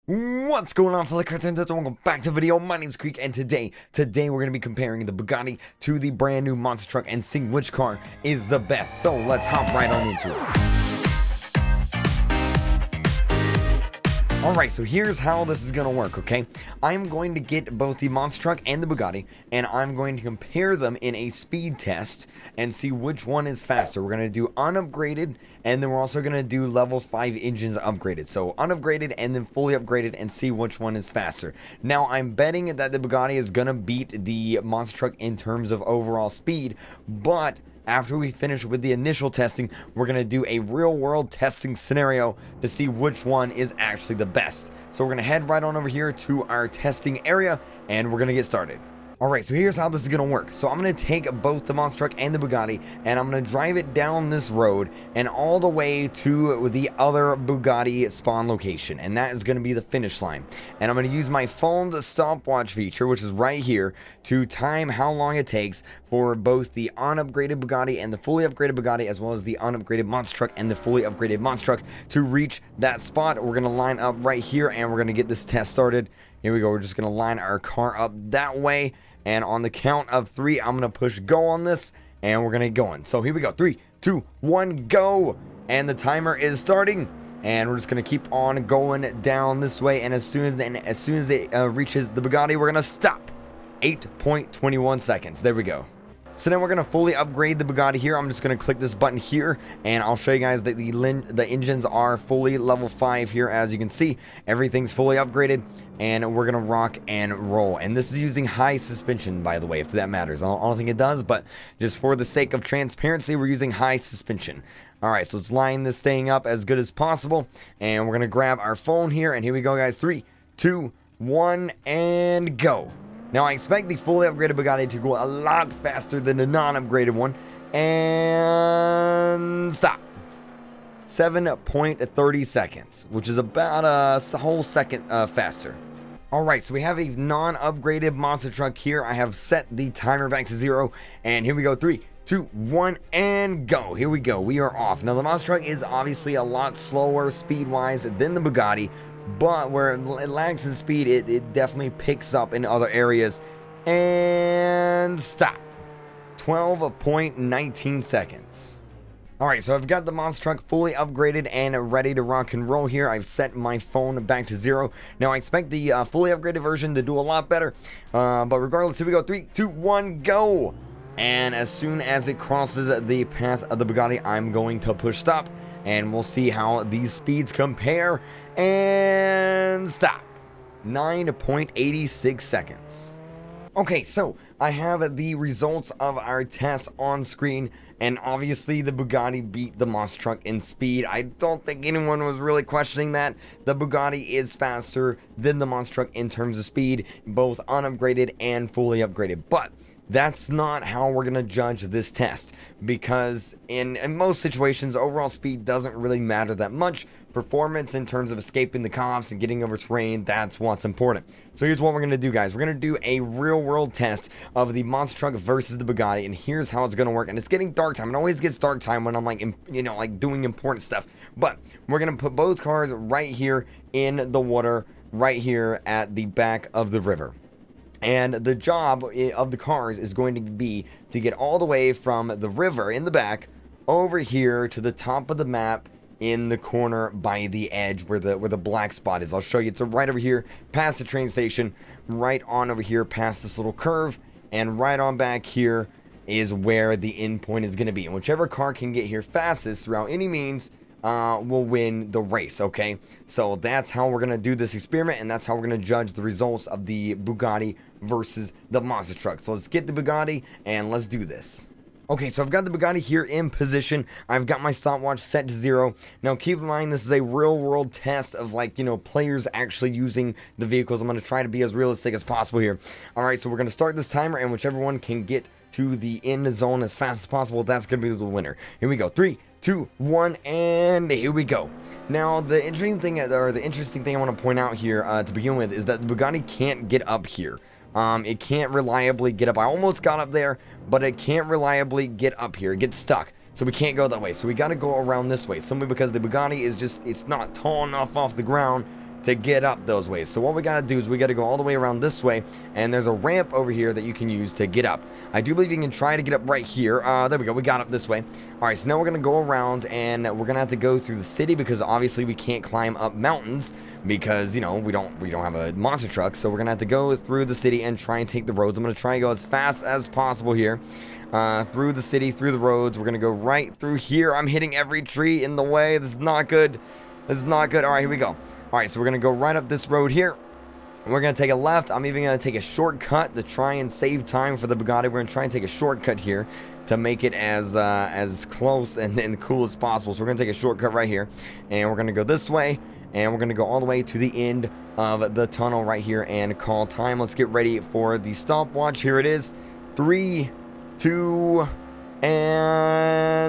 What's going on, fellow cartoons? Welcome back to the video. My name's Kreek, and today we're going to be comparing the Bugatti to the brand new monster truck and seeing which car is the best. So let's hop right on into it. Alright, so here's how this is going to work, okay? I'm going to get both the monster truck and the Bugatti, and I'm going to compare them in a speed test and see which one is faster. We're going to do unupgraded, and then we're also going to do level 5 engines upgraded. So unupgraded and then fully upgraded and see which one is faster. Now, I'm betting that the Bugatti is going to beat the monster truck in terms of overall speed, but after we finish with the initial testing, we're going to do a real-world testing scenario to see which one is actually the best. So we're going to head right on over here to our testing area, and we're going to get started. Alright, so here's how this is going to work. So I'm going to take both the monster truck and the Bugatti, and I'm going to drive it down this road and all the way to the other Bugatti spawn location, and that is going to be the finish line. And I'm going to use my phone's stopwatch feature, which is right here, to time how long it takes for both the unupgraded Bugatti and the fully upgraded Bugatti, as well as the unupgraded monster truck and the fully upgraded monster truck, to reach that spot. We're going to line up right here, and we're going to get this test started. Here we go. We're just going to line our car up that way. And on the count of 3, I'm going to push go on this, and we're going to get going. So here we go. 3, 2, 1, go. And the timer is starting. And we're just going to keep on going down this way. And as soon as it reaches the Bugatti, we're going to stop. 8.21 seconds. There we go. So then we're going to fully upgrade the Bugatti here. I'm just going to click this button here, and I'll show you guys that the engines are fully level 5 here. As you can see, everything's fully upgraded, and we're going to rock and roll. And this is using high suspension, by the way, if that matters. I don't think it does, but just for the sake of transparency, we're using high suspension. Alright, so let's line this thing up as good as possible, and we're going to grab our phone here, and here we go, guys. 3, 2, 1, and go. Now, I expect the fully upgraded Bugatti to go a lot faster than the non-upgraded one. And stop. 7.30 seconds, which is about a whole second faster. Alright, so we have a non-upgraded monster truck here. I have set the timer back to 0. And here we go. 3, 2, 1, and go. Here we go. We are off. Now, the monster truck is obviously a lot slower speed-wise than the Bugatti, but where it lags in speed, it definitely picks up in other areas. And stop. 12.19 seconds. Alright, so I've got the monster truck fully upgraded and ready to rock and roll here. I've set my phone back to 0. Now, I expect the fully upgraded version to do a lot better. But regardless, here we go. 3, 2, 1, go. And as soon as it crosses the path of the Bugatti, I'm going to push stop. And we'll see how these speeds compare. And stop. 9.86 seconds. Okay, so I have the results of our test on screen. And obviously the Bugatti beat the monster truck in speed. I don't think anyone was really questioning that. The Bugatti is faster than the monster truck in terms of speed, both unupgraded and fully upgraded. But that's not how we're going to judge this test, because in most situations, overall speed doesn't really matter that much. Performance in terms of escaping the cops and getting over terrain, that's what's important. So here's what we're going to do, guys. We're going to do a real-world test of the monster truck versus the Bugatti, and here's how it's going to work. And it's getting dark time. It always gets dark time when I'm like, like doing important stuff. But we're going to put both cars right here in the water, right here at the back of the river. And the job of the cars is going to be to get all the way from the river in the back over here to the top of the map in the corner by the edge where the black spot is. I'll show you. It's right over here past the train station, right on over here past this little curve, and right on back here is where the end point is going to be. And whichever car can get here fastest throughout any means will win the race, okay? So that's how we're going to do this experiment, and that's how we're going to judge the results of the Bugatti versus the monster truck. So let's get the Bugatti, and let's do this. Okay, so I've got the Bugatti here in position. I've got my stopwatch set to 0. Now, keep in mind, this is a real-world test of, players actually using the vehicles. I'm going to try to be as realistic as possible here. Alright, so we're going to start this timer, and whichever one can get to the end zone as fast as possible, that's going to be the winner. Here we go. 3, 2, 1, and here we go. Now, the interesting thing I want to point out here to begin with is that the Bugatti can't get up here. It can't reliably get up. I almost got up there, but it can't reliably get up here. It gets stuck. So we can't go that way. So we got to go around this way. Simply because the Bugatti is just, it's not tall enough off the ground to get up those ways. So what we gotta do is we gotta go all the way around this way, and there's a ramp over here that you can use to get up. I do believe you can try to get up right here. There we go, we got up this way. Alright, so now we're gonna go around, and we're gonna have to go through the city, because obviously we can't climb up mountains, because, you know, we don't have a monster truck. So we're gonna have to go through the city and try and take the roads. I'm gonna try and go as fast as possible here. Through the city, through the roads. We're gonna go right through here. I'm hitting every tree in the way. This is not good. This is not good. Alright, here we go. Alright, so we're gonna go right up this road here. We're gonna take a left. I'm even gonna take a shortcut to try and save time for the Bugatti. We're gonna try and take a shortcut here to make it as close and cool as possible. So we're gonna take a shortcut right here, and we're gonna go this way, and we're gonna go all the way to the end of the tunnel right here and call time. Let's get ready for the stopwatch. Here it is. 3, 2, and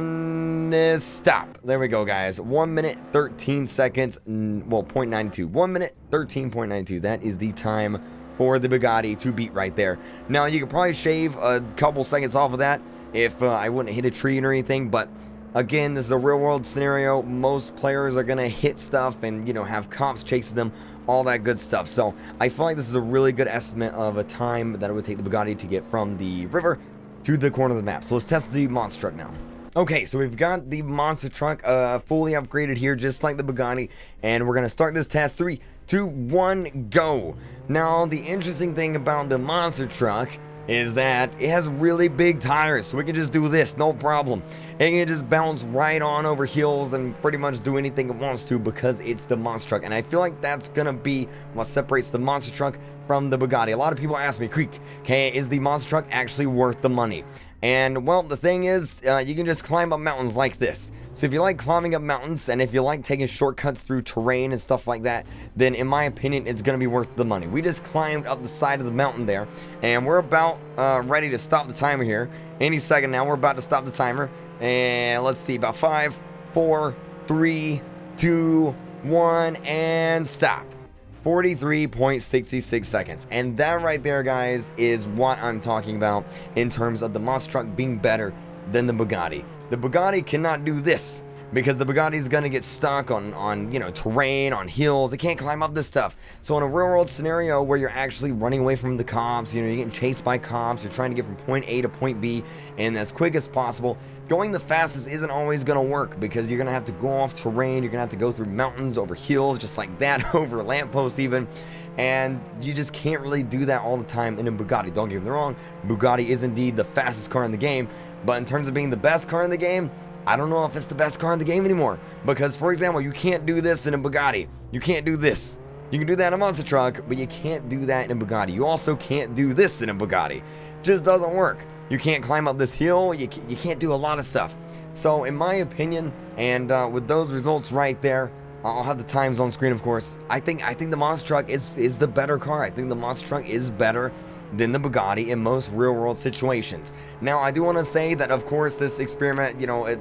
stop. There we go, guys. 1 minute 13 seconds. Well, 0.92. 1 minute 13.92. That is the time for the Bugatti to beat right there. Now, you could probably shave a couple seconds off of that if I wouldn't hit a tree or anything, but again, this is a real world scenario. Most players are gonna hit stuff and, you know, have cops chasing them, all that good stuff. So I feel like this is a really good estimate of a time that it would take the Bugatti to get from the river to the corner of the map. So let's test the monster truck now. Okay, so we've got the monster truck fully upgraded here, just like the Bugatti, and we're gonna start this test. 3, 2, 1, go. Now, the interesting thing about the monster truck is that it has really big tires, so we can just do this, no problem. It can just bounce right on over hills and pretty much do anything it wants to, because it's the monster truck. And I feel like that's gonna be what separates the monster truck from the Bugatti. A lot of people ask me, Kreek, okay, is the monster truck actually worth the money? And, well, the thing is, you can just climb up mountains like this. So if you like climbing up mountains, and if you like taking shortcuts through terrain and stuff like that, then in my opinion, it's going to be worth the money. We just climbed up the side of the mountain there, and we're about ready to stop the timer here. Any second now, we're about to stop the timer. And let's see, about 5, 4, 3, 2, 1, and stop. 43.66 seconds. And that right there, guys, is what I'm talking about in terms of the monster truck being better than the Bugatti. The Bugatti cannot do this, because the Bugatti is going to get stuck on you know, terrain, on hills. They can't climb up this stuff. So in a real world scenario where you're actually running away from the cops, you know, you're getting chased by cops, you're trying to get from point A to point B and as quick as possible, going the fastest isn't always going to work, because you're going to have to go off terrain, you're going to have to go through mountains, over hills, just like that, over lampposts even, and you just can't really do that all the time in a Bugatti. Don't get me wrong, Bugatti is indeed the fastest car in the game, but in terms of being the best car in the game, I don't know if it's the best car in the game anymore, because, for example, you can't do this in a Bugatti. You can't do this. You can do that in a monster truck, but you can't do that in a Bugatti. You also can't do this in a Bugatti. Just doesn't work. You can't climb up this hill. You can't do a lot of stuff. So, in my opinion, and with those results right there, I'll have the times on screen, of course. I think the monster truck is the better car. I think the monster truck is better than the Bugatti in most real-world situations. Now, I do want to say that, of course, this experiment, you know, it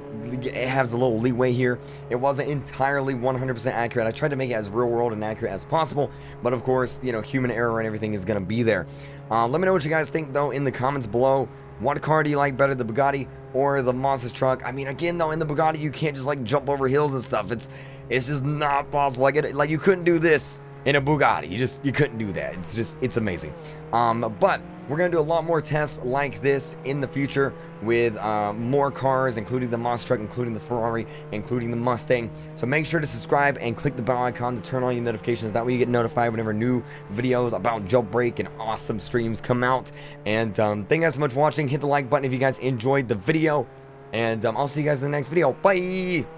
has a little leeway here. It wasn't entirely 100% accurate. I tried to make it as real-world and accurate as possible, but of course, you know, human error and everything is going to be there. Let me know what you guys think, though, in the comments below. What car do you like better, the Bugatti or the monster truck? I mean, again, though, in the Bugatti, you can't just, like, jump over hills and stuff. It's just not possible. Like, you couldn't do this in a Bugatti. You couldn't do that. It's amazing. But we're gonna do a lot more tests like this in the future with more cars, including the monster truck, including the Ferrari, including the Mustang. So make sure to subscribe and click the bell icon to turn on your notifications. That way you get notified whenever new videos about Jailbreak and awesome streams come out. And thank you guys so much for watching. Hit the like button if you guys enjoyed the video, and I'll see you guys in the next video. Bye.